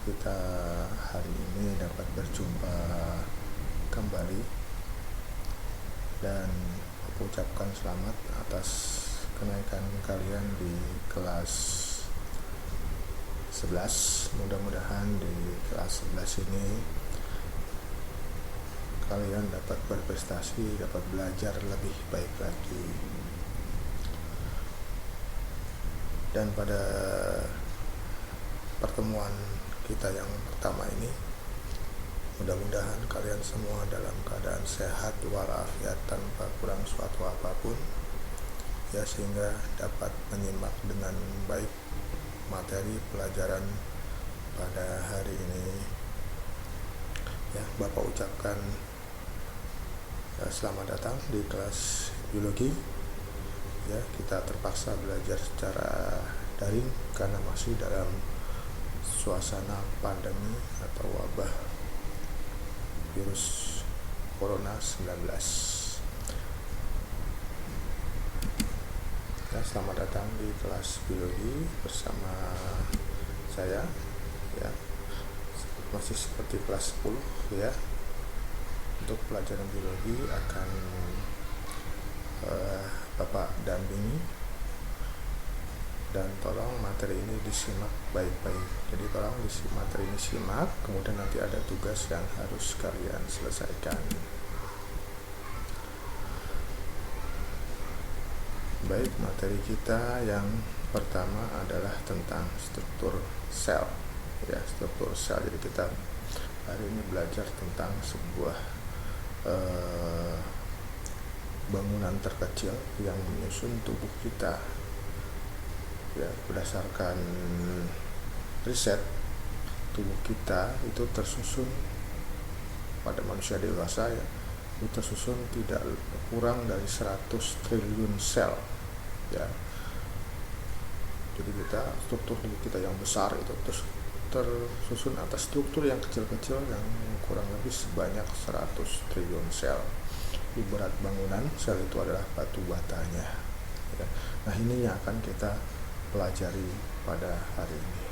kita hari ini dapat berjumpa kembali dan aku ucapkan selamat atas kenaikan kalian di kelas 11. Mudah-mudahan di kelas 11 ini kalian dapat berprestasi, dapat belajar lebih baik lagi. Dan pada pertemuan kita yang pertama ini, mudah-mudahan kalian semua dalam keadaan sehat walafiat tanpa kurang suatu apapun, ya, sehingga dapat menyimak dengan baik materi pelajaran pada hari ini. Ya, Bapak ucapkan selamat datang di kelas biologi. Ya, kita terpaksa belajar secara daring karena masih dalam suasana pandemi atau wabah virus corona 19. Ya, selamat datang di kelas biologi bersama saya, ya, masih seperti kelas 10, ya. Untuk pelajaran biologi akan Bapak dampingi, dan tolong materi ini disimak baik-baik. Jadi tolong materi ini simak, kemudian nanti ada tugas yang harus kalian selesaikan. Baik, materi kita yang pertama adalah tentang struktur sel. Ya, struktur sel. Jadi kita hari ini belajar tentang sebuah bangunan terkecil yang menyusun tubuh kita. Ya, berdasarkan riset, tubuh kita itu tersusun pada manusia dewasa, ya, itu tersusun tidak kurang dari 100 triliun sel, ya. Jadi struktur tubuh kita yang besar itu tersusun atas struktur yang kecil-kecil yang kurang lebih sebanyak 100 triliun sel. Ibarat bangunan, sel itu adalah batu batanya, ya. Nah, ini yang akan kita pelajari pada hari ini.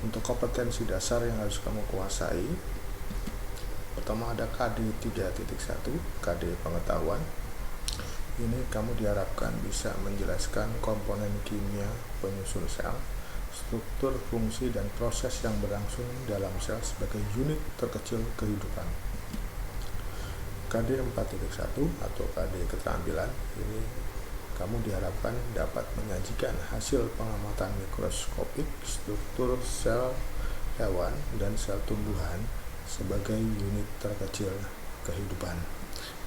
Untuk kompetensi dasar yang harus kamu kuasai, pertama ada KD 3.1, KD pengetahuan. Ini kamu diharapkan bisa menjelaskan komponen kimia penyusun sel, struktur, fungsi, dan proses yang berlangsung dalam sel sebagai unit terkecil kehidupan. KD 4.1 atau KD keterampilan, ini kamu diharapkan dapat menyajikan hasil pengamatan mikroskopik struktur sel hewan dan sel tumbuhan sebagai unit terkecil kehidupan.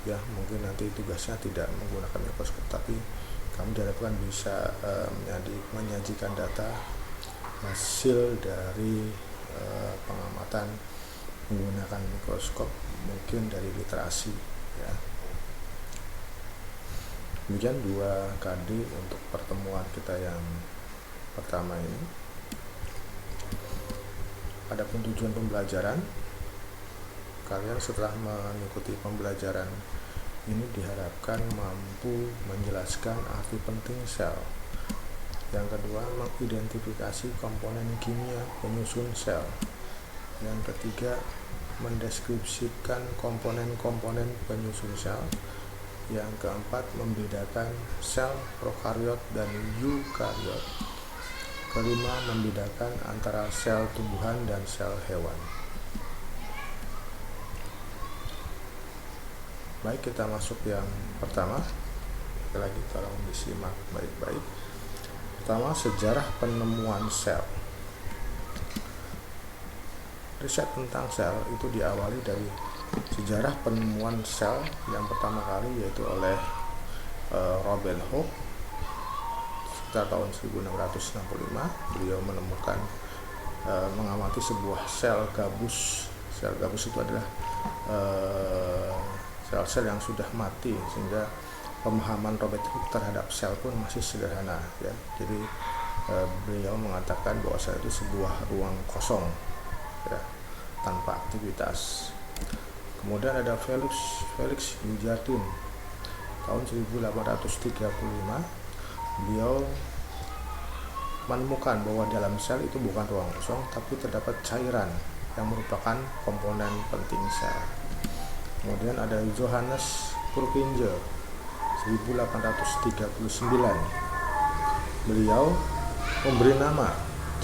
Ya, mungkin nanti tugasnya tidak menggunakan mikroskop, tapi kamu diharapkan bisa menyajikan data hasil dari pengamatan menggunakan mikroskop, mungkin dari literasi, ya. Demikian 2 KD untuk pertemuan kita yang pertama ini. Adapun tujuan pembelajaran, kalian setelah mengikuti pembelajaran ini diharapkan mampu menjelaskan arti penting sel. Yang kedua, mengidentifikasi komponen kimia penyusun sel. Yang ketiga, mendeskripsikan komponen-komponen penyusun sel. Yang keempat, membedakan sel prokariot dan eukariot. Kelima, membedakan antara sel tumbuhan dan sel hewan. Baik, kita masuk yang pertama. Sekali lagi tolong disimak baik-baik. Pertama, sejarah penemuan sel. Riset tentang sel itu diawali dari sejarah penemuan sel yang pertama kali, yaitu oleh Robert Hooke sekitar tahun 1665. Beliau menemukan mengamati sebuah sel gabus. Sel gabus itu adalah sel-sel yang sudah mati, sehingga pemahaman Robert Hooke terhadap sel pun masih sederhana, ya. Jadi beliau mengatakan bahwa sel itu sebuah ruang kosong, ya, tanpa aktivitas. Kemudian ada Felix Dujardin tahun 1835. Beliau menemukan bahwa dalam sel itu bukan ruang kosong, tapi terdapat cairan yang merupakan komponen penting sel. Kemudian ada Johannes Purkinje 1839. Beliau memberi nama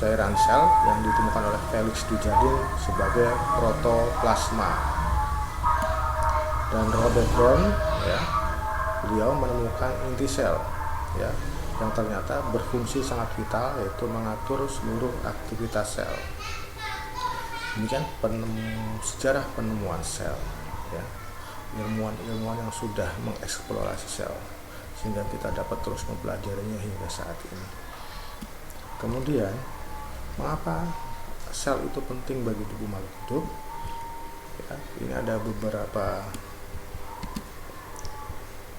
cairan sel yang ditemukan oleh Felix Dujardin sebagai protoplasma. Dan Robert Brown, beliau menemukan inti sel, yang ternyata berfungsi sangat vital, yaitu mengatur seluruh aktivitas sel. Demikian sejarah penemuan sel, ilmuwan-ilmuwan yang sudah mengeksplorasi sel, sehingga kita dapat terus mempelajarinya hingga saat ini. Kemudian, mengapa sel itu penting bagi tubuh makhluk hidup? Ini ada beberapa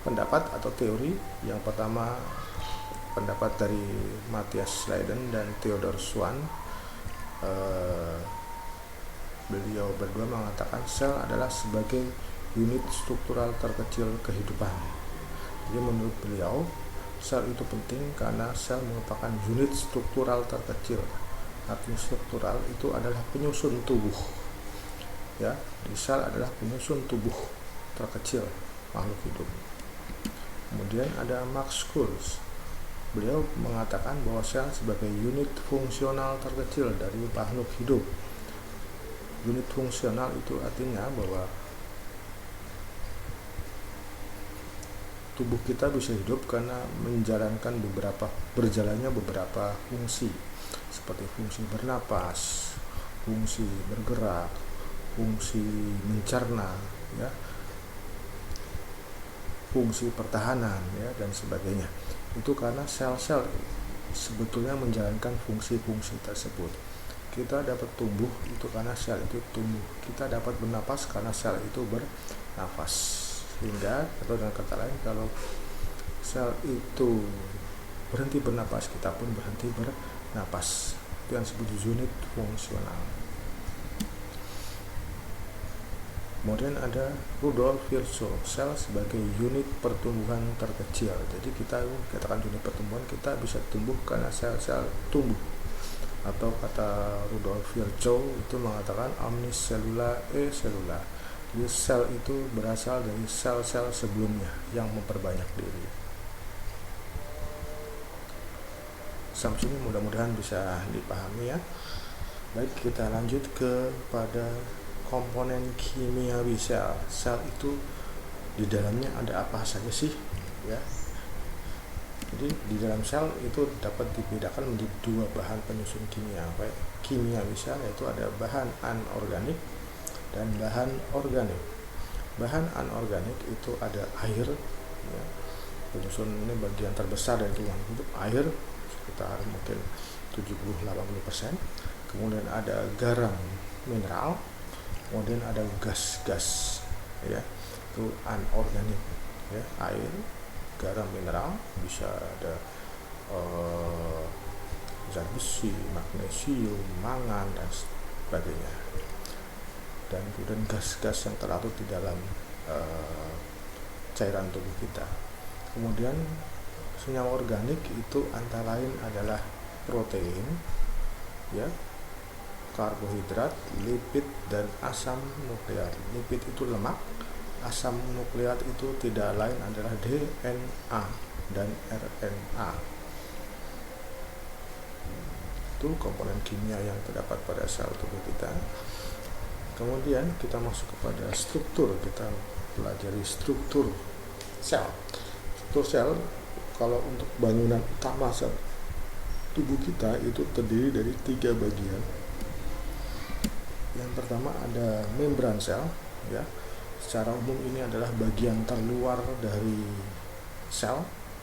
pendapat atau teori. Yang pertama, pendapat dari Matthias Leiden dan Theodor Schwann. Beliau berdua mengatakan sel adalah sebagai unit struktural terkecil kehidupan. Jadi menurut beliau, sel itu penting karena sel merupakan unit struktural terkecil. Arti struktural itu adalah penyusun tubuh. Di sel adalah penyusun tubuh terkecil makhluk hidup. Kemudian ada Max Schulz. Beliau mengatakan bahwa sel sebagai unit fungsional terkecil dari makhluk hidup. Unit fungsional itu artinya bahwa tubuh kita bisa hidup karena menjalankan berjalannya beberapa fungsi, seperti fungsi bernapas, fungsi bergerak, fungsi mencerna, fungsi pertahanan, dan sebagainya. Itu karena sel-sel sebetulnya menjalankan fungsi-fungsi tersebut. Kita dapat tumbuh itu karena sel itu tumbuh. Kita dapat bernapas karena sel itu bernapas. Sehingga, atau dengan kata lain, kalau sel itu berhenti bernapas, kita pun berhenti bernapas. Itu yang disebut unit fungsional. Kemudian ada Rudolf Virchow, sel sebagai unit pertumbuhan terkecil. Jadi kita katakan unit pertumbuhan, kita bisa tumbuh karena sel-sel tumbuh. Atau kata Rudolf Virchow itu mengatakan omnis cellula e cellula. Jadi sel itu berasal dari sel-sel sebelumnya yang memperbanyak diri. Sampai sini mudah-mudahan bisa dipahami ya. Baik, kita lanjut kepada komponen kimiawi sel. Sel itu di dalamnya ada apa saja sih, Jadi di dalam sel itu dapat dibedakan menjadi dua bahan penyusun kimiawi sel, yaitu ada bahan anorganik dan bahan organik. Bahan anorganik itu ada air, penyusun ini bagian terbesar dari tubuh hidup, air sekitar mungkin 70-80%. Kemudian ada garam mineral, kemudian ada gas-gas, itu anorganik, air, garam mineral, bisa ada zat besi, magnesium, mangan, dan sebagainya. Dan kemudian gas-gas yang terlarut di dalam cairan tubuh kita. Kemudian senyawa organik itu antara lain adalah protein, karbohidrat, lipid, dan asam nukleat. Lipid itu lemak, asam nukleat itu tidak lain adalah DNA dan RNA. Itu komponen kimia yang terdapat pada sel tubuh kita. Kemudian kita masuk kepada struktur. Kita pelajari struktur sel. Struktur sel, kalau untuk bangunan utama sel tubuh kita itu terdiri dari 3 bagian. Yang pertama ada membran sel, Secara umum ini adalah bagian terluar dari sel,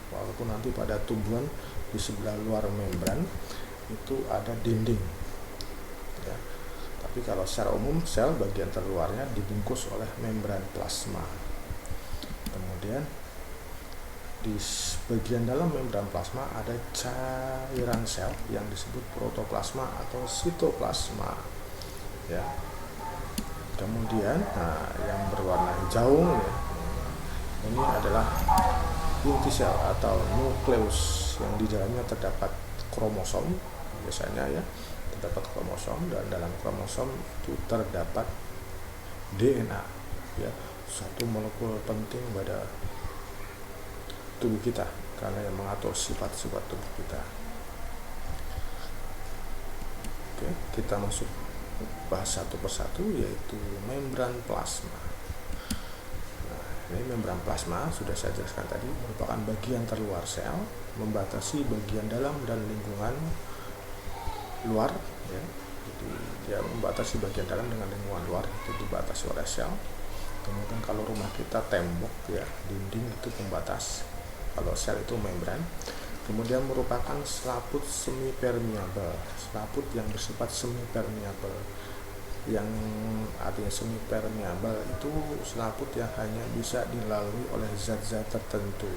walaupun nanti pada tumbuhan di sebelah luar membran itu ada dinding. Tapi kalau secara umum sel bagian terluarnya dibungkus oleh membran plasma. Kemudian di bagian dalam membran plasma ada cairan sel yang disebut protoplasma atau sitoplasma. Kemudian yang berwarna hijau ini adalah inti sel atau nukleus yang di dalamnya terdapat kromosom biasanya ya, terdapat kromosom, dan dalam kromosom itu terdapat DNA ya, satu molekul penting pada tubuh kita karena yang mengatur sifat-sifat tubuh kita. Oke, kita masuk bahas satu persatu, yaitu membran plasma. Nah, ini membran plasma sudah saya jelaskan tadi, merupakan bagian terluar sel, membatasi bagian dalam dan lingkungan luar ya. Jadi dia membatasi bagian dalam dengan lingkungan luar, itu dibatasi oleh sel. Kemudian kalau rumah kita tembok ya, dinding itu pembatas, kalau sel itu membran. Kemudian merupakan selaput semi permeable, selaput yang bersifat semi permeable. Yang artinya semi permeable itu selaput yang hanya bisa dilalui oleh zat-zat tertentu,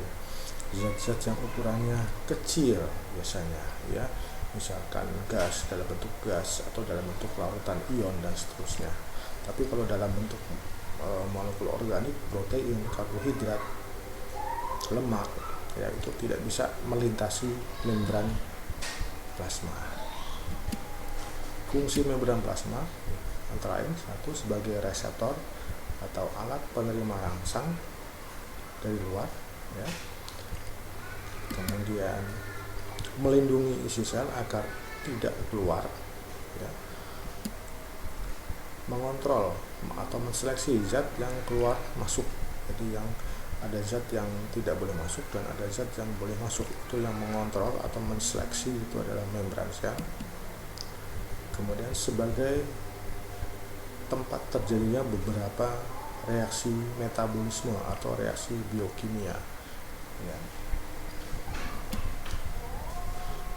zat-zat yang ukurannya kecil biasanya ya, misalkan gas, dalam bentuk gas atau dalam bentuk larutan ion dan seterusnya. Tapi kalau dalam bentuk molekul organik, protein, karbohidrat, lemak ya, itu tidak bisa melintasi membran plasma. Fungsi membran plasma antara lain, satu, sebagai reseptor atau alat penerima rangsang dari luar ya. Kemudian melindungi isi sel agar tidak keluar ya. Mengontrol atau menseleksi zat yang keluar masuk. Jadi yang ada zat yang tidak boleh masuk dan ada zat yang boleh masuk, itu yang mengontrol atau menseleksi itu adalah membran sel. Kemudian sebagai tempat terjadinya beberapa reaksi metabolisme atau reaksi biokimia ya.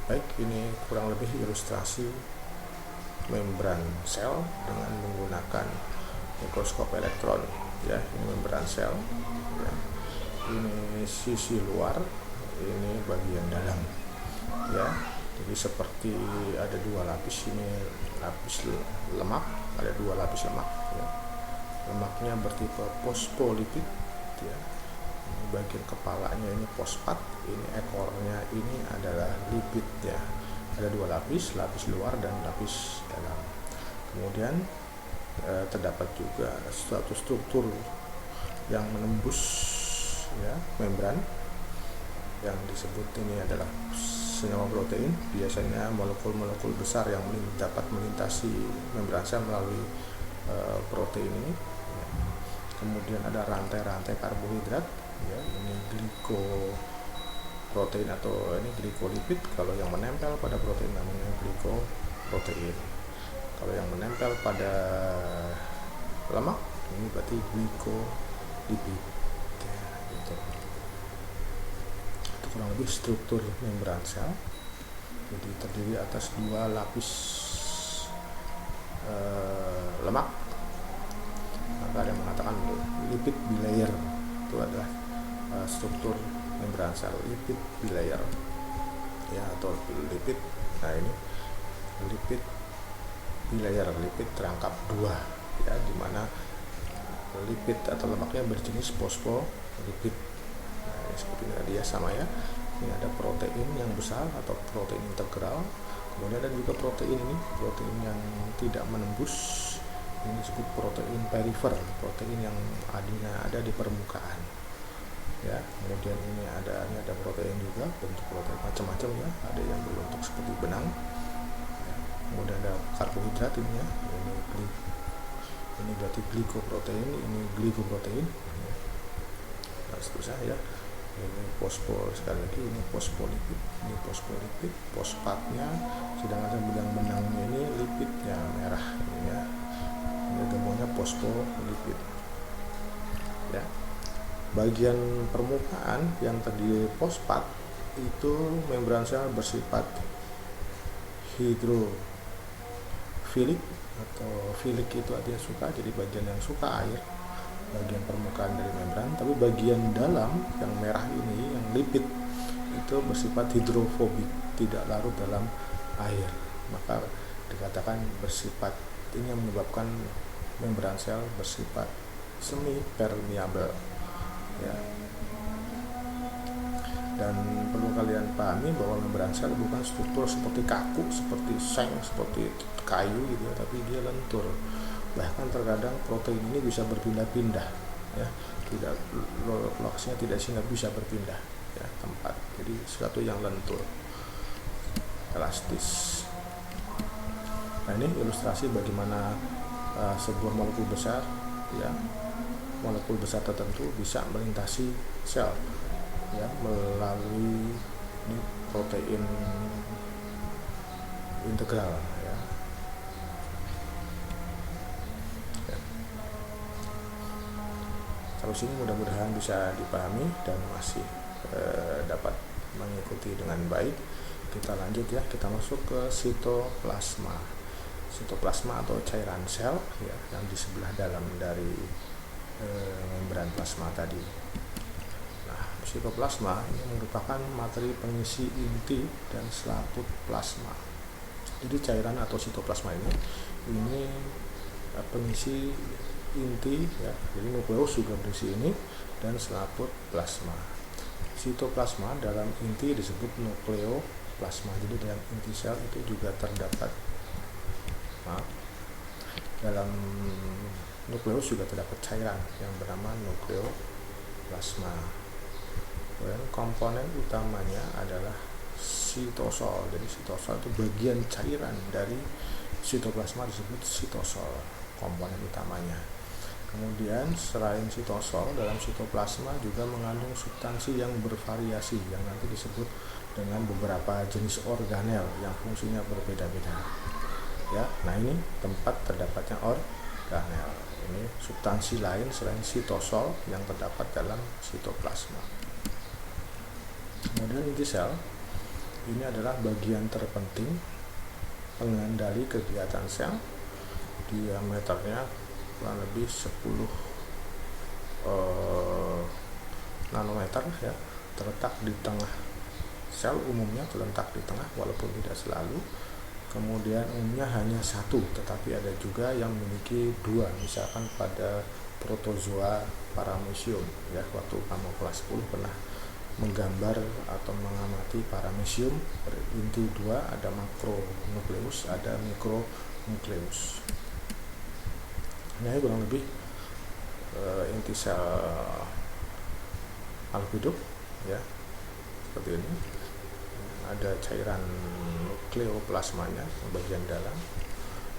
Baik, ini kurang lebih ilustrasi membran sel dengan menggunakan mikroskop elektron ya. Ini membran sel ya. Ini sisi luar, ini bagian dalam ya. Jadi seperti ada dua lapis, ini lapis lemak, ada dua lapis lemak ya. Lemaknya bertipe fosfolipid ya. Ini bagian kepalanya ini fosfat, ini ekornya ini adalah lipid ya. Ada dua lapis, lapis luar dan lapis dalam. Kemudian terdapat juga suatu struktur yang menembus ya membran, yang disebut ini adalah senyawa protein. Biasanya molekul-molekul besar yang dapat melintasi membran sel melalui protein ini ya. Kemudian ada rantai-rantai karbohidrat ya, ini glikoprotein atau ini glikolipid. Kalau yang menempel pada protein namanya glikoprotein, kalau yang menempel pada lemak ini berarti glikolipid ya, gitu. Itu kurang lebih struktur membran sel. Jadi terdiri atas dua lapis lemak. Maka ada yang mengatakan lipid bilayer itu adalah struktur membran sel, lipid bilayer ya, atau lipid. Nah, ini lipid bilayer, lipid terangkap dua ya, dimana lipid atau lemaknya berjenis fosfolipid. Nah, seperti ini tadi ya, sama ya. Ini ada protein yang besar atau protein integral, kemudian ada juga protein ini, protein yang tidak menembus, ini disebut protein perifer, protein yang ada di permukaan ya. Kemudian ini ada protein juga, bentuk protein macam-macam ya, ada yang berbentuk seperti benang ya. Kemudian ada karbohidrat ini ya, ini berarti glikoprotein, ini glicoprotein ya. Dan seterusnya ya. Ini fosfor, sekali lagi ini fosfolipid, ini fosfolipid, fosfatnya, sedangkan yang benangnya ini lipidnya merah ini ya. Ini gabungannya fosfolipid ya. Bagian permukaan yang terdiri fosfat itu membran sel bersifat hidrofilik, atau filik itu artinya suka, jadi bagian yang suka air, bagian permukaan dari membran. Tapi bagian dalam yang merah ini, yang lipid, itu bersifat hidrofobik, tidak larut dalam air. Maka dikatakan bersifat, ini yang menyebabkan membran sel bersifat semi permeable ya. Dan perlu kalian pahami bahwa membran sel bukan struktur seperti kaku, seperti seng, seperti kayu gitu ya, tapi dia lentur. Bahkan terkadang protein ini bisa berpindah-pindah ya, tidak lokasinya tidak sehingga bisa berpindah ya tempat. Jadi sesuatu yang lentur, elastis. Nah, ini ilustrasi bagaimana sebuah molekul besar ya, molekul besar tertentu bisa melintasi sel ya melalui ini protein integral ya. Terus ini mudah-mudahan bisa dipahami dan masih dapat mengikuti dengan baik. Kita lanjut ya, kita masuk ke sitoplasma. Sitoplasma atau cairan sel ya, yang di sebelah dalam dari membran plasma tadi. Sitoplasma ini merupakan materi pengisi inti dan selaput plasma. Jadi cairan atau sitoplasma ini pengisi inti ya, jadi nukleus juga berisi ini dan selaput plasma. Sitoplasma dalam inti disebut nukleoplasma. Jadi dalam inti sel itu juga terdapat dalam nukleus juga terdapat cairan yang bernama nukleoplasma. Dan komponen utamanya adalah sitosol. Jadi sitosol itu bagian cairan dari sitoplasma disebut sitosol, komponen utamanya. Kemudian selain sitosol, dalam sitoplasma juga mengandung substansi yang bervariasi yang nanti disebut dengan beberapa jenis organel yang fungsinya berbeda-beda. Ya, nah ini tempat terdapatnya organel. Ini substansi lain selain sitosol yang terdapat dalam sitoplasma. Kemudian inti sel ini adalah bagian terpenting pengendali kegiatan sel. Diameternya kurang lebih 10 nanometer ya, terletak di tengah. Sel umumnya terletak di tengah walaupun tidak selalu. Kemudian umumnya hanya satu, tetapi ada juga yang memiliki dua, misalkan pada protozoa paramecium ya, waktu kamu kelas 10 pernah menggambar atau mengamati paramecium berinti dua, ada makronukleus, ada mikronukleus. Ini kurang lebih inti sel makhluk hidup ya, seperti ini. Ada cairan nukleoplasmanya bagian dalam,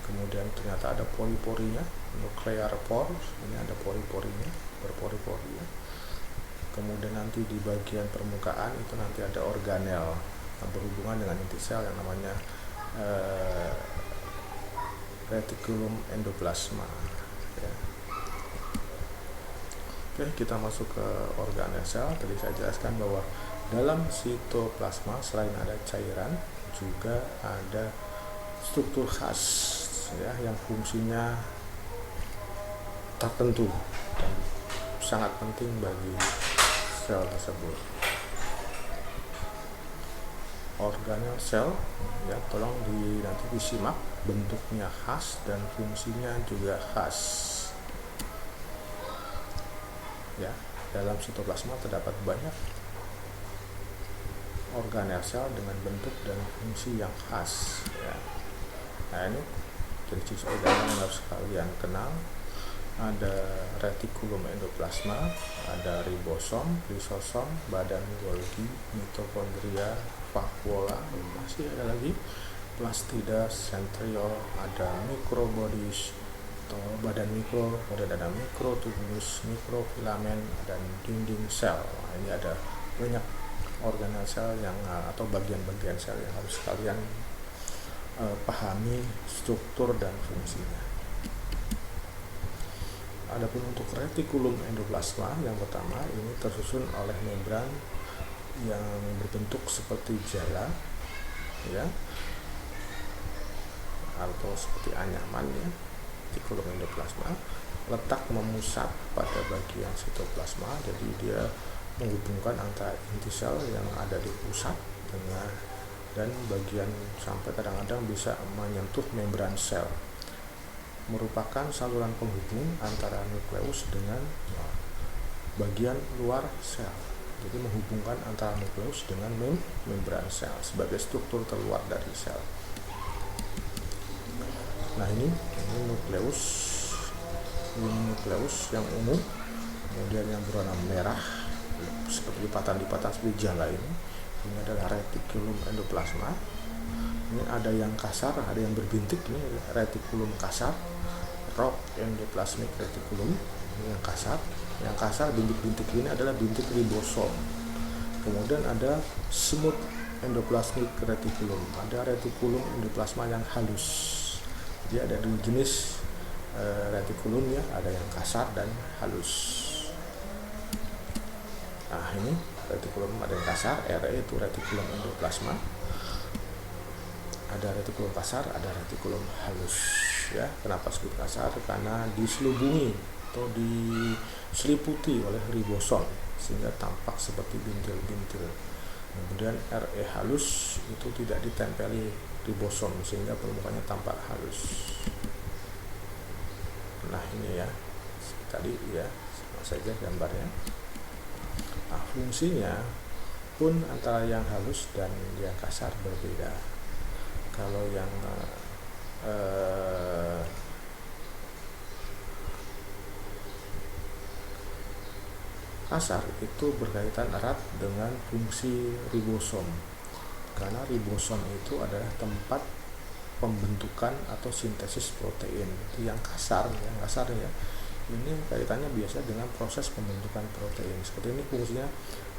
kemudian ternyata ada pori-porinya, nuclear pores, ini ada pori-porinya, berpori-pori ya. Kemudian nanti di bagian permukaan itu nanti ada organel yang berhubungan dengan inti sel yang namanya reticulum endoplasma ya. Oke, kita masuk ke organel sel. Tadi saya jelaskan bahwa dalam sitoplasma selain ada cairan juga ada struktur khas ya, yang fungsinya tertentu dan sangat penting bagi sel tersebut. Organel sel ya, tolong nanti disimak, bentuknya khas dan fungsinya juga khas ya. Dalam sitoplasma terdapat banyak organel sel dengan bentuk dan fungsi yang khas ya. Nah, ini jenis organel yang harus kalian kenal. Ada reticulum endoplasma, ada ribosom, lisosom, badan Golgi, mitokondria, vakuola, masih ada lagi plastida, centriole, ada microbodies atau badan mikro, ada mikrotubulus, mikrofilamen, dan dinding sel. Nah, ini ada banyak organel sel yang atau bagian-bagian sel yang harus kalian pahami struktur dan fungsinya. Adapun untuk reticulum endoplasma yang pertama ini tersusun oleh membran yang berbentuk seperti jala ya, atau seperti anyaman ya. Reticulum endoplasma letak memusat pada bagian sitoplasma, jadi dia menghubungkan antara inti sel yang ada di pusat dengan dan bagian sampai kadang-kadang bisa menyentuh membran sel, merupakan saluran penghubung antara nukleus dengan bagian luar sel jadi menghubungkan antara nukleus dengan membran sel sebagai struktur terluar dari sel. Nah ini nukleus, yang ungu, kemudian yang berwarna merah seperti lipatan-lipatan seperti jala ini adalah retikulum endoplasma. Ini ada yang kasar, ada yang berbintik, ini retikulum kasar, rock endoplasmic reticulum, ini yang kasar. Yang kasar bintik-bintik ini adalah bintik ribosom. Kemudian ada smooth endoplasmic reticulum, ada retikulum endoplasma yang halus. Jadi ada dua jenis retikulum ya, ada yang kasar dan halus. Nah ini retikulum ada yang kasar, RE itu retikulum endoplasma. Ada retikulum kasar, ada retikulum halus ya. Kenapa disebut kasar? Karena diselubungi atau diseliputi oleh ribosom sehingga tampak seperti bintil-bintil. Kemudian RE halus itu tidak ditempeli ribosom sehingga permukaannya tampak halus. Nah ini ya tadi ya, sama saja gambarnya. Nah fungsinya pun antara yang halus dan yang kasar berbeda. Kalau yang kasar itu berkaitan erat dengan fungsi ribosom, karena ribosom itu adalah tempat pembentukan atau sintesis protein. Yang kasar ya, ini kaitannya biasa dengan proses pembentukan protein. Seperti ini fungsinya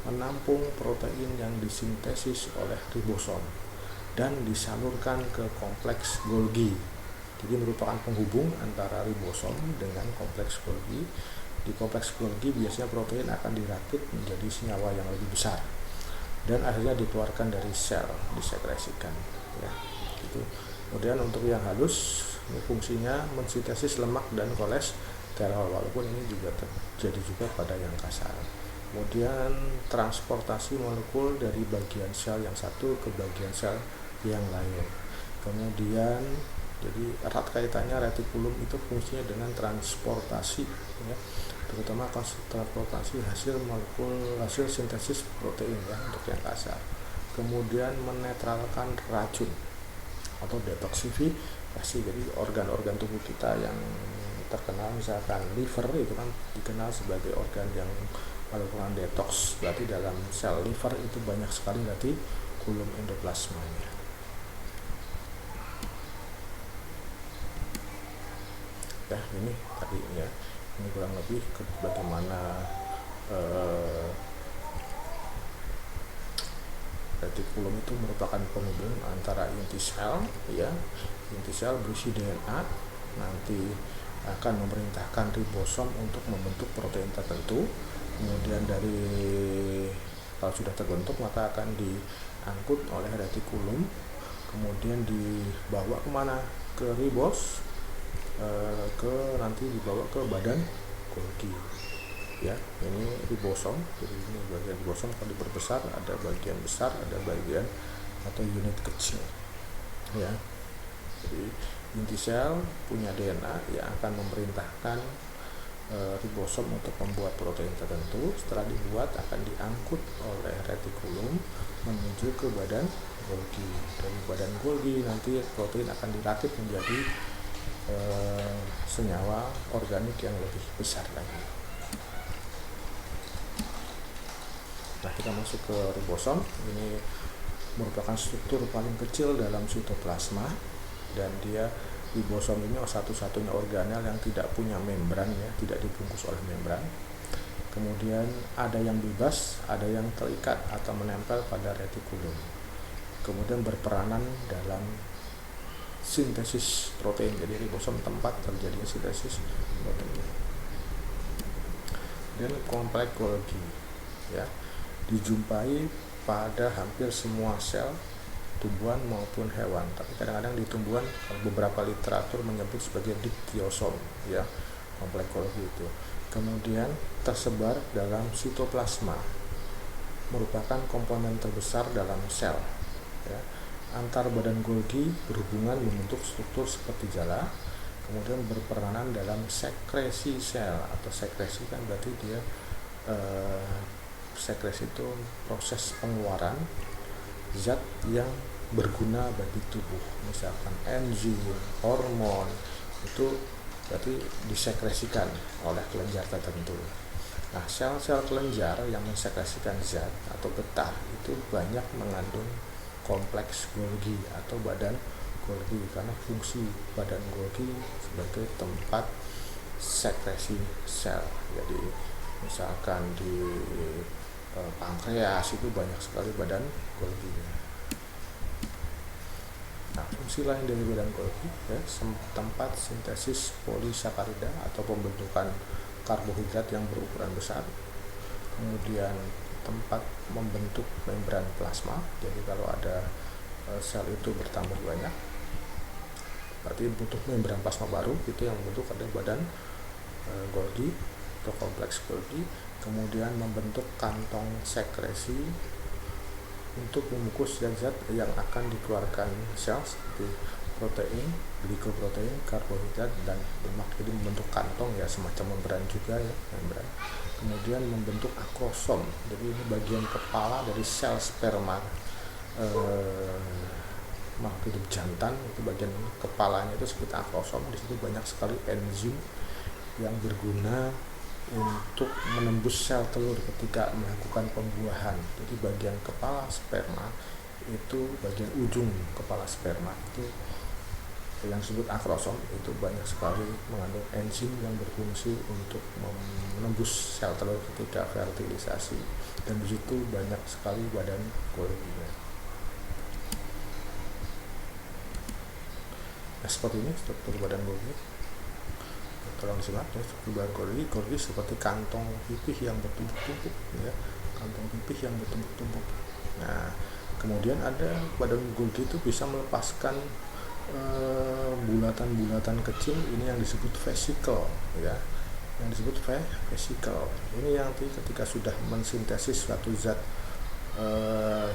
menampung protein yang disintesis oleh ribosom dan disalurkan ke kompleks Golgi. Jadi merupakan penghubung antara ribosom dengan kompleks Golgi. Di kompleks Golgi biasanya protein akan dirakit menjadi senyawa yang lebih besar dan akhirnya dikeluarkan dari sel, disekresikan ya gitu. Kemudian untuk yang halus, ini fungsinya mensintesis lemak dan kolesterol, walaupun ini juga terjadi juga pada yang kasar. Kemudian transportasi molekul dari bagian sel yang satu ke bagian sel yang lain. Kemudian jadi erat kaitannya retikulum itu fungsinya dengan transportasi ya, terutama transportasi hasil molekul, hasil sintesis protein ya untuk yang kasar. Kemudian menetralkan racun atau detoksifikasi. Jadi organ-organ tubuh kita yang terkenal, misalkan liver itu kan dikenal sebagai organ yang melakukan detox. Berarti dalam sel liver itu banyak sekali retikulum endoplasmanya. Ya ini tadi ya, ini kurang lebih bagaimana retikulum itu merupakan penghubung antara inti sel ya. Inti sel berisi DNA, nanti akan memerintahkan ribosom untuk membentuk protein tertentu. Kemudian kalau sudah terbentuk maka akan diangkut oleh retikulum, kemudian dibawa kemana? Ke ribos, nanti dibawa ke badan Golgi ya. Ini ribosom, jadi ini bagian ribosom. Kalau diperbesar ada bagian besar, ada bagian atau unit kecil ya. Jadi inti sel punya DNA yang akan memerintahkan ribosom untuk membuat protein tertentu. Setelah dibuat akan diangkut oleh retikulum menuju ke badan Golgi. Dari badan Golgi nanti protein akan dirakit menjadi senyawa organik yang lebih besar lagi. Nah kita masuk ke ribosom. Ini merupakan struktur paling kecil dalam sitoplasma, dan dia ribosom ini satu-satunya organel yang tidak punya membran ya, tidak dibungkus oleh membran. Kemudian ada yang bebas, ada yang terikat atau menempel pada retikulum. Kemudian berperanan dalam sintesis protein. Jadi ribosom tempat terjadinya sintesis protein. Dan kompleks Golgi ya, dijumpai pada hampir semua sel tumbuhan maupun hewan, tapi kadang-kadang di tumbuhan beberapa literatur menyebut sebagai diktiosom ya, kompleks Golgi itu. Kemudian tersebar dalam sitoplasma, merupakan komponen terbesar dalam sel ya. Antar badan Golgi berhubungan membentuk struktur seperti jala, kemudian berperanan dalam sekresi sel, atau sekresi kan berarti dia sekresi itu proses pengeluaran zat yang berguna bagi tubuh, misalkan enzim, hormon, itu berarti disekresikan oleh kelenjar tertentu. Nah, sel-sel kelenjar yang mensekresikan zat atau getah itu banyak mengandung kompleks Golgi atau badan Golgi, karena fungsi badan Golgi sebagai tempat sekresi sel. Jadi misalkan di pankreas itu banyak sekali badan Golgi. Nah, fungsi lain dari badan Golgi ya, tempat sintesis polisakarida atau pembentukan karbohidrat yang berukuran besar. Kemudian tempat membentuk membran plasma. Jadi kalau ada sel itu bertambah banyak, berarti butuh membran plasma baru, itu yang membentuk ada badan Golgi atau kompleks Golgi. Kemudian membentuk kantong sekresi untuk membungkus zat-zat yang akan dikeluarkan sel seperti protein, glikoprotein, karbohidrat, dan lemak. Jadi membentuk kantong ya, semacam membran juga ya, membran. Kemudian membentuk akrosom. Jadi ini bagian kepala dari sel sperma makhluk hidup jantan, itu bagian kepalanya itu seperti akrosom. Di situ banyak sekali enzim yang berguna untuk menembus sel telur ketika melakukan pembuahan. Jadi bagian kepala sperma itu, bagian ujung kepala sperma itu yang disebut akrosom, itu banyak sekali mengandung enzim yang berfungsi untuk menembus sel telur ketika fertilisasi, dan di situ banyak sekali badan Golginya. Nah, seperti ini struktur badan Golgi. Tolong disimak ya, struktur badan Golgi seperti kantong pipih yang bertumpuk-tumpuk ya, kantong pipih yang bertumpuk-tumpuk. Nah, kemudian ada badan Golgi itu bisa melepaskan bulatan-bulatan kecil, ini yang disebut vesicle ya, yang disebut vesicle. Ini yang ketika sudah mensintesis suatu zat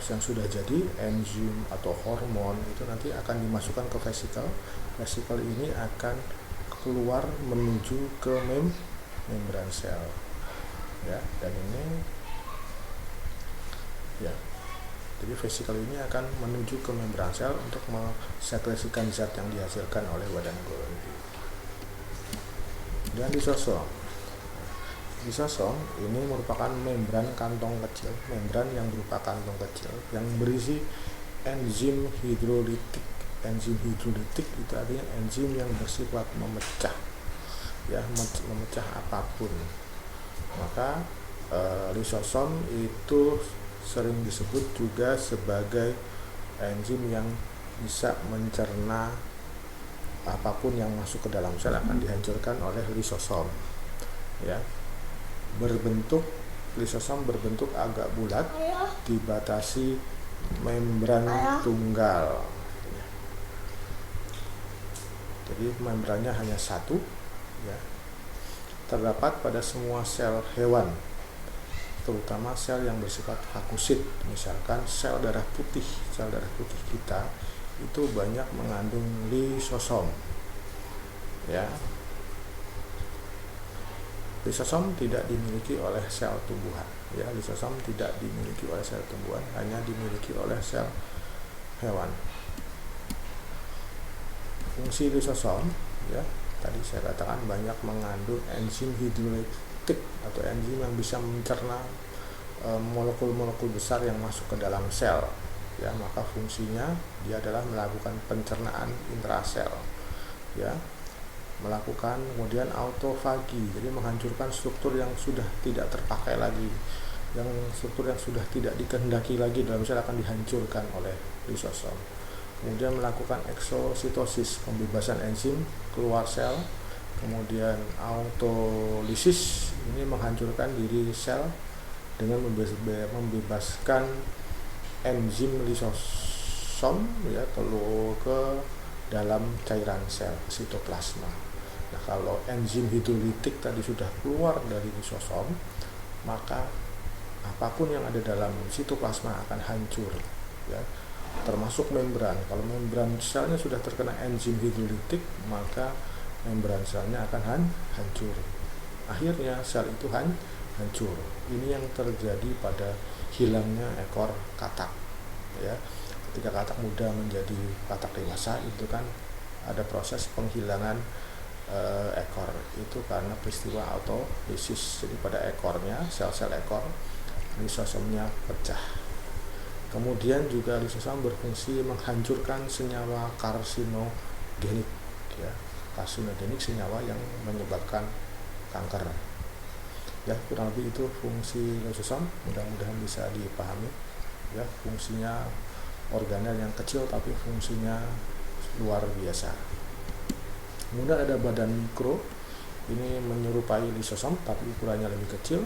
yang sudah jadi enzim atau hormon, itu nanti akan dimasukkan ke vesicle. Vesicle ini akan keluar menuju ke membran sel ya, dan ini ya, jadi vesicle ini akan menuju ke membran sel untuk mensekresikan zat yang dihasilkan oleh badan Golgi. Dan lisosom ini merupakan membran kantong kecil, membran yang berupa kantong kecil yang berisi enzim hidrolitik. Enzim hidrolitik itu artinya enzim yang bersifat memecah ya, memecah apapun. Maka lisosom itu sering disebut juga sebagai enzim yang bisa mencerna apapun yang masuk ke dalam sel, akan dihancurkan oleh lisosom ya. Lisosom berbentuk agak bulat, dibatasi membran tunggal. Jadi membrannya hanya satu ya. Terdapat pada semua sel hewan, terutama sel yang bersifat fagosit. Misalkan sel darah putih kita itu banyak mengandung lisosom ya. Lisosom tidak dimiliki oleh sel tumbuhan ya, lisosom tidak dimiliki oleh sel tumbuhan, hanya dimiliki oleh sel hewan. Fungsi lisosom ya, tadi saya katakan banyak mengandung enzim hidrolitik atau enzim yang bisa mencerna molekul-molekul besar yang masuk ke dalam sel ya. Maka fungsinya dia adalah melakukan pencernaan intrasel ya, melakukan kemudian autofagi, jadi menghancurkan struktur yang sudah tidak terpakai lagi, yang struktur yang sudah tidak dikehendaki lagi dalam sel akan dihancurkan oleh lisosom. Kemudian melakukan eksositosis, pembebasan enzim keluar sel. Kemudian autolisis, ini menghancurkan diri sel dengan membebaskan enzim lisosom ya, keluar ke dalam cairan sel sitoplasma. Nah, kalau enzim hidrolitik tadi sudah keluar dari lisosom, maka apapun yang ada dalam sitoplasma akan hancur ya, termasuk membran. Kalau membran selnya sudah terkena enzim hidrolitik, maka membran selnya akan hancur. Akhirnya sel itu hancur. Ini yang terjadi pada hilangnya ekor katak ya. Ketika katak muda menjadi katak dewasa itu kan ada proses penghilangan ekor, itu karena peristiwa autolisis. Jadi pada ekornya, sel-sel ekor, lisosomnya pecah. Kemudian juga lisosom berfungsi menghancurkan senyawa karsinogenik ya. Karsinogenik senyawa yang menyebabkan kanker ya. Kurang lebih itu fungsi lisosom, mudah-mudahan bisa dipahami ya. Fungsinya organel yang kecil tapi fungsinya luar biasa. Kemudian ada badan mikro, ini menyerupai lisosom tapi ukurannya lebih kecil,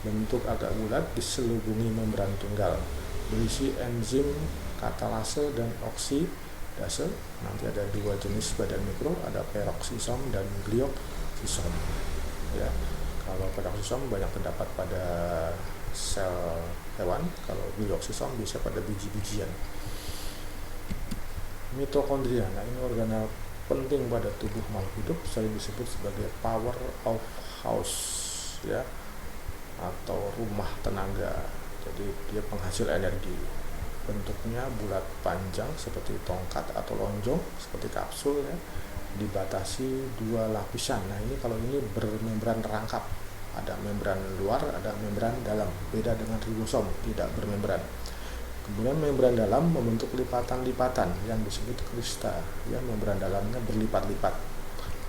bentuk agak bulat, diselubungi membran tunggal, berisi enzim katalase dan oksidase. Nanti ada dua jenis badan mikro, ada peroksisom dan glioksisom ya. Kalau peroksisom banyak terdapat pada sel hewan, kalau glioksisom bisa pada biji-bijian. Mitokondria, nah ini organel penting pada tubuh makhluk hidup, sering disebut sebagai power of house ya, atau rumah tenaga. Jadi dia penghasil energi. Bentuknya bulat panjang seperti tongkat atau lonjong, seperti kapsul ya, dibatasi dua lapisan. Nah ini kalau ini bermembran rangkap, ada membran luar, ada membran dalam. Beda dengan ribosom, tidak bermembran. Kemudian membran dalam membentuk lipatan-lipatan yang disebut krista ya. Membran dalamnya berlipat-lipat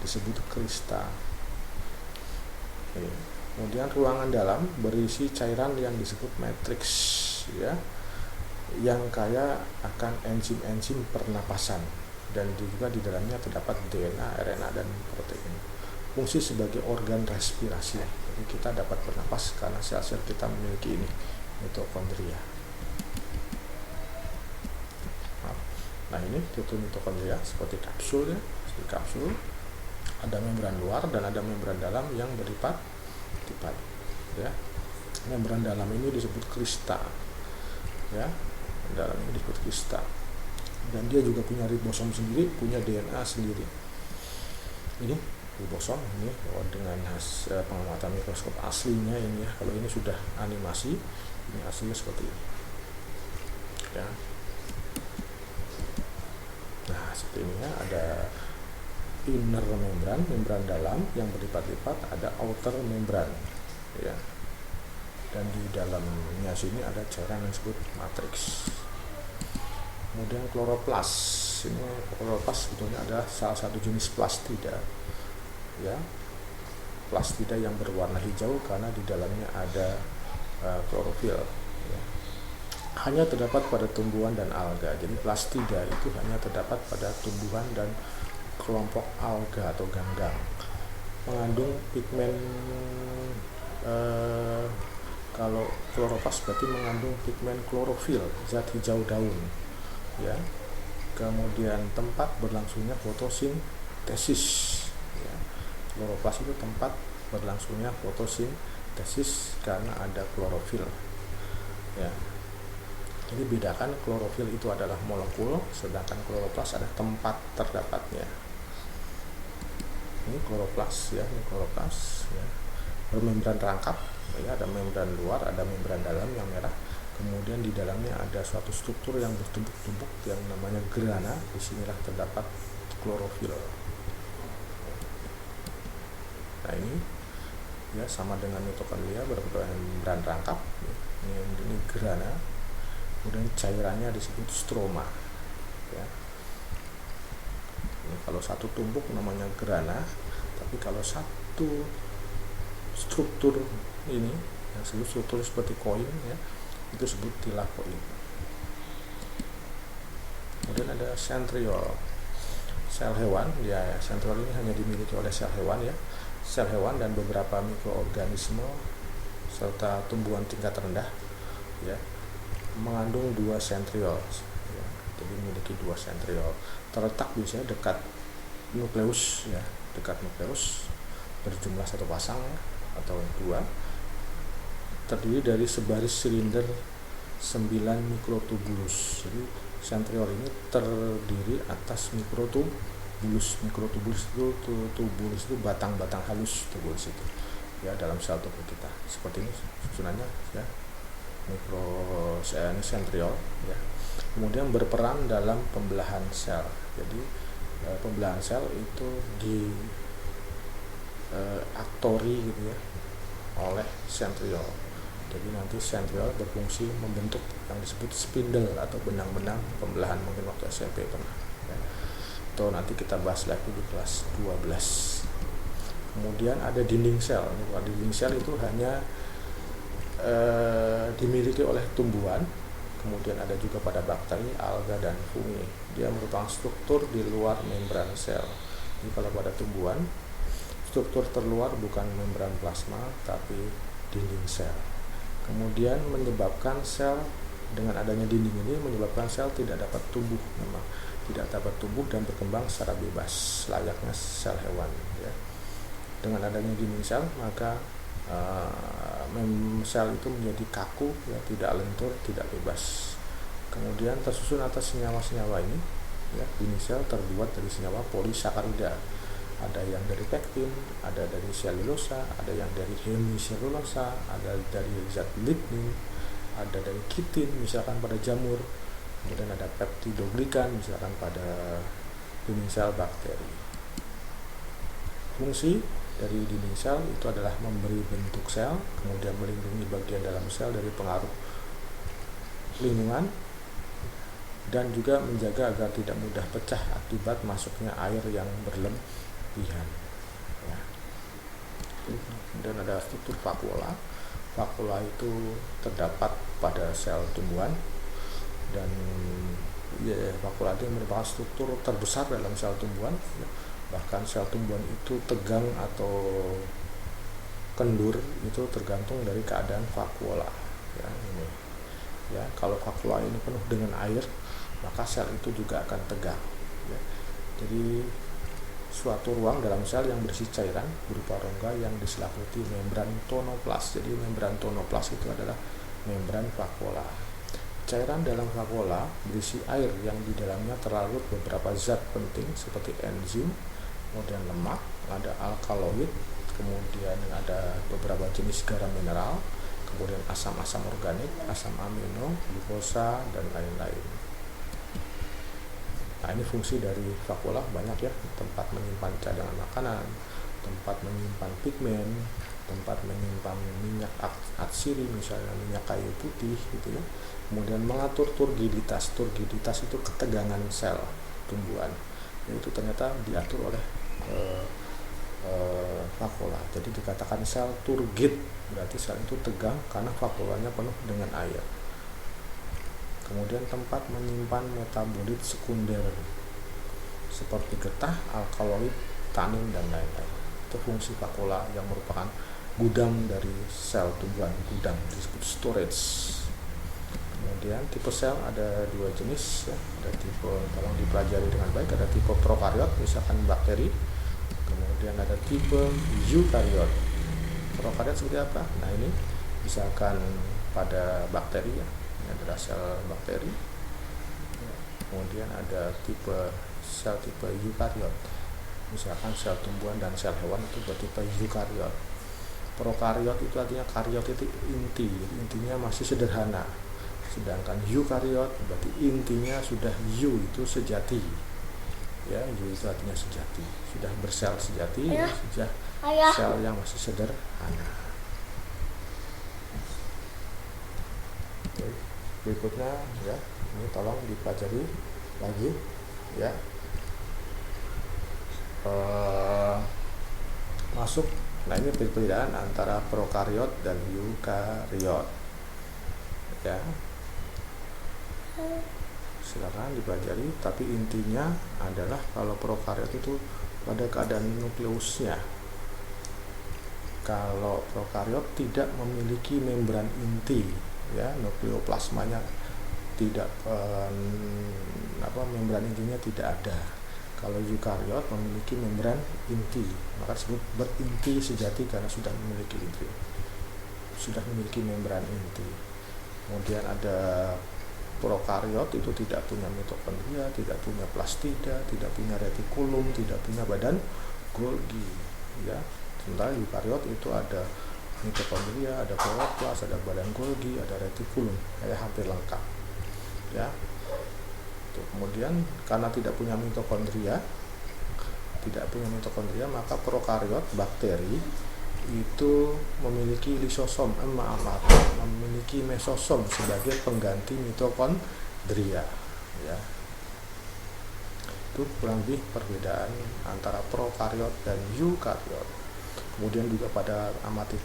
disebut krista. Kemudian ruangan dalam berisi cairan yang disebut matriks ya, yang kaya akan enzim-enzim pernapasan, dan juga di dalamnya terdapat DNA, RNA dan protein. Fungsi sebagai organ respirasi. Jadi kita dapat bernapas karena sel-sel kita memiliki ini, mitokondria. Nah ini tipe mitokondria seperti kapsul ya, seperti kapsul. Ada membran luar dan ada membran dalam yang berlipat-lipat ya. Membran dalam ini disebut krista ya, dalam ini disebut krista, dan dia juga punya ribosom sendiri, punya DNA sendiri. Ini ribosom ini dengan pengamatan mikroskop aslinya ini ya. Kalau ini sudah animasi, ini aslinya seperti ini ya. Nah seperti ini ya, ada inner membran, membran dalam yang berlipat-lipat, ada outer membran ya, dan di dalamnya sini ada cairan yang disebut matriks. Kemudian kloroplas, ini kloroplas sebetulnya adalah salah satu jenis plastida ya, plastida yang berwarna hijau karena di dalamnya ada klorofil ya. Hanya terdapat pada tumbuhan dan alga. Jadi plastida itu hanya terdapat pada tumbuhan dan kelompok alga atau ganggang. Mengandung pigmen, kalau kloroplas berarti mengandung pigmen klorofil, zat hijau daun ya. Kemudian tempat berlangsungnya fotosintesis ya. Kloroplas itu tempat berlangsungnya fotosintesis karena ada klorofil ya. Jadi bedakan, klorofil itu adalah molekul, sedangkan kloroplas ada tempat terdapatnya. Ini kloroplas ya, ini kloroplas ya. Bermembran rangkap ya, ada membran luar, ada membran dalam yang merah. Kemudian di dalamnya ada suatu struktur yang bertumpuk-tumpuk yang namanya grana. Disinilah terdapat klorofil. Nah ini ya sama dengan mitokondria, bermembran rangkap ya. Ini grana. Kemudian cairannya disebut stroma ya. Ini kalau satu tumpuk namanya grana, tapi kalau satu struktur ini yang disebut struktur seperti koin ya, itu disebut tilakoid. Kemudian ada sentriol, sel hewan ya. Sentriol ini hanya dimiliki oleh sel hewan ya, sel hewan dan beberapa mikroorganisme serta tumbuhan tingkat rendah ya, mengandung dua sentriol ya. Jadi memiliki dua sentriol, terletak biasanya dekat nukleus ya, dekat nukleus, berjumlah satu pasang ya, atau dua, terdiri dari sebaris silinder 9 mikrotubulus. Jadi sentriol ini terdiri atas mikrotubulus. Mikrotubulus itu tubulus itu batang-batang halus tubulus itu. ya dalam sel tubuh kita. Seperti ini susunannya ya. Ini sentriol ya. Kemudian berperan dalam pembelahan sel. Jadi pembelahan sel itu di aktori gitu ya oleh sentriol. Jadi nanti sentriol berfungsi membentuk yang disebut spindle atau benang-benang pembelahan, mungkin waktu SMP pernah ya. Atau nanti kita bahas lagi di kelas 12. Kemudian ada dinding sel. Dinding sel itu hanya dimiliki oleh tumbuhan. Kemudian ada juga pada bakteri, alga, dan fungi. Dia merupakan struktur di luar membran sel. Jadi kalau pada tumbuhan, struktur terluar bukan membran plasma tapi dinding sel. Kemudian menyebabkan sel, dengan adanya dinding ini menyebabkan sel tidak dapat tumbuh, memang tidak dapat tumbuh dan berkembang secara bebas layaknya sel hewan ya. Dengan adanya dinding sel maka sel itu menjadi kaku ya, tidak lentur, tidak bebas. Kemudian tersusun atas senyawa-senyawa ini ya. Dinding sel terbuat dari senyawa polisakarida. Ada yang dari pektin, ada dari selulosa, ada yang dari hemiselulosa, ada dari zat lignin, ada dari kitin misalkan pada jamur, kemudian ada peptidoglikan misalkan pada dinding sel bakteri. Fungsi dari dinding sel itu adalah memberi bentuk sel, kemudian melindungi bagian dalam sel dari pengaruh lingkungan, dan juga menjaga agar tidak mudah pecah akibat masuknya air yang berlebihan ya. Kemudian ada struktur vakuola. Vakuola itu terdapat pada sel tumbuhan, dan ya, vakuola itu merupakan struktur terbesar dalam sel tumbuhan ya. Bahkan sel tumbuhan itu tegang atau kendur itu tergantung dari keadaan vakuola ya, ini ya. Kalau vakuola ini penuh dengan air maka sel itu juga akan tegang ya. Jadi suatu ruang dalam sel yang berisi cairan berupa rongga yang diselimuti membran tonoplas. Jadi membran tonoplas itu adalah membran vakuola. Cairan dalam vakuola berisi air yang di dalamnya terlarut beberapa zat penting seperti enzim, kemudian lemak, ada alkaloid, kemudian ada beberapa jenis garam mineral, kemudian asam-asam organik, asam amino, glukosa, dan lain-lain. Nah, ini fungsi dari vakuola banyak ya, tempat menyimpan cadangan makanan, tempat menyimpan pigmen, tempat menyimpan minyak atsiri, misalnya minyak kayu putih gitu ya. Kemudian mengatur turgiditas. Turgiditas itu ketegangan sel tumbuhan. Itu ternyata diatur oleh vakuola. Jadi dikatakan sel turgid, berarti sel itu tegang karena vakuolanya penuh dengan air. Kemudian tempat menyimpan metabolit sekunder seperti getah, alkaloid, tanin, dan lain-lain. Itu fungsi vakuola yang merupakan gudang dari sel tumbuhan, gudang disebut storage. Kemudian tipe sel ada dua jenis ya. Ada tipe, tolong dipelajari dengan baik, ada tipe prokariot misalkan bakteri, kemudian ada tipe eukariot. Prokariot seperti apa? Nah, ini misalkan pada bakteri ya, ini adalah sel bakteri. Kemudian ada sel tipe eukariot, misalkan sel tumbuhan dan sel hewan itu bertipe eukariot. Prokariot itu artinya kariot itu inti, intinya masih sederhana. Sedangkan eukariot berarti intinya sudah itu sejati. Ya, itu artinya sejati, sudah bersel sejati, sudah sel yang masih sederhana. Oke, berikutnya ya, ini tolong dipelajari lagi ya. Masuk. Nah, ini perbedaan antara prokariot dan eukariot ya. Silakan dipelajari, tapi intinya adalah kalau prokariot itu pada keadaan nukleusnya. Kalau prokariot tidak memiliki membran inti ya, nukleoplasmanya tidak membran intinya tidak ada. Kalau eukariot memiliki membran inti, maka disebut berinti sejati karena sudah memiliki inti, sudah memiliki membran inti. Kemudian ada prokariot itu tidak punya mitokondria, tidak punya plastida, tidak punya retikulum, tidak punya badan Golgi ya. Sementara eukariot itu ada mitokondria, ada kloroplas, ada badan Golgi, ada retikulum, hampir lengkap. Ya. Kemudian karena tidak punya mitokondria, maka prokariot bakteri itu memiliki lisosom, memiliki mesosom sebagai pengganti mitokondria. Ya. Itu kurang lebih perbedaan antara prokariot dan eukariot. Kemudian juga pada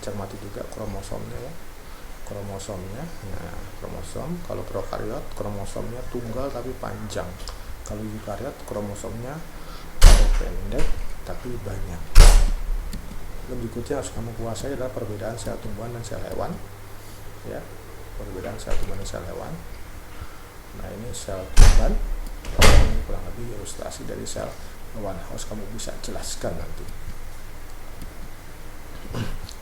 cermati juga kromosomnya ya. Nah, kromosom kalau prokariot kromosomnya tunggal tapi panjang. Kalau eukariot kromosomnya pendek tapi banyak. Berikutnya harus kamu kuasai adalah perbedaan sel tumbuhan dan sel hewan. Ya, perbedaan sel tumbuhan dan sel hewan. Nah, ini sel tumbuhan. Ini kurang lebih ilustrasi dari sel hewan. Harus kamu bisa jelaskan nanti.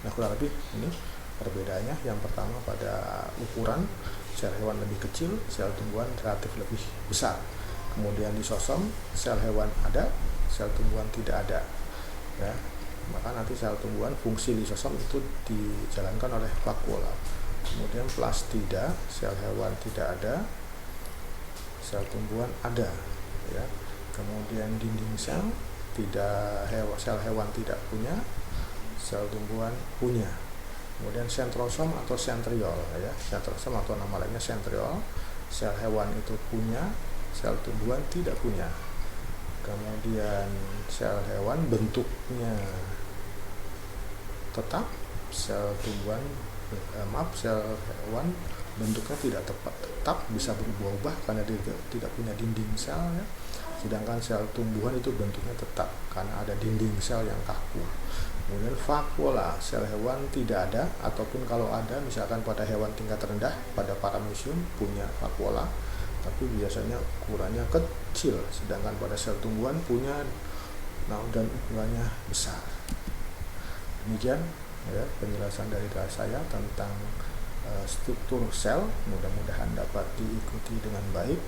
Nah, kurang lebih ini perbedaannya. Yang pertama pada ukuran, sel hewan lebih kecil, sel tumbuhan relatif lebih besar. Kemudian lisosom, sel hewan ada, sel tumbuhan tidak ada. Ya, maka nanti sel tumbuhan fungsi lisosom itu dijalankan oleh vakuola. Kemudian plastida, sel hewan tidak ada, sel tumbuhan ada. Ya. Kemudian dinding sel, sel hewan tidak punya, sel tumbuhan punya. Kemudian sentrosom atau sentriol, ya, sentrosom atau nama lainnya sentriol, sel hewan itu punya, sel tumbuhan tidak punya. Kemudian sel hewan bentuknya tetap, sel hewan bentuknya tidak tetap, bisa berubah-ubah karena dia tidak punya dinding sel, ya. Sedangkan sel tumbuhan itu bentuknya tetap karena ada dinding sel yang kaku. Kemudian vakuola, sel hewan tidak ada, ataupun kalau ada misalkan pada hewan tingkat rendah, pada paramecium punya vakuola, tapi biasanya ukurannya kecil, sedangkan pada sel tumbuhan punya dan ukurannya besar. Demikian ya penjelasan dari saya tentang struktur sel. Mudah-mudahan dapat diikuti dengan baik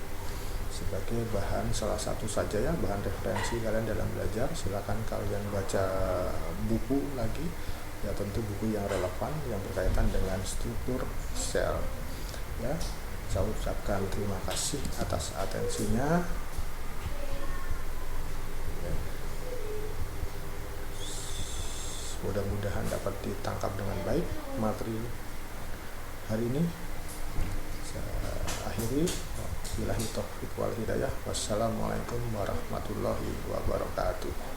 sebagai bahan salah satu saja ya, bahan referensi kalian dalam belajar. Silakan kalian baca buku lagi ya, tentu buku yang relevan yang berkaitan dengan struktur sel ya. Saya ucapkan terima kasih atas atensinya ya. Mudah-mudahan dapat ditangkap dengan baik materi hari ini. Saya akhiri. Billahi taufiq wal hidayah. Wassalamualaikum warahmatullahi wabarakatuh.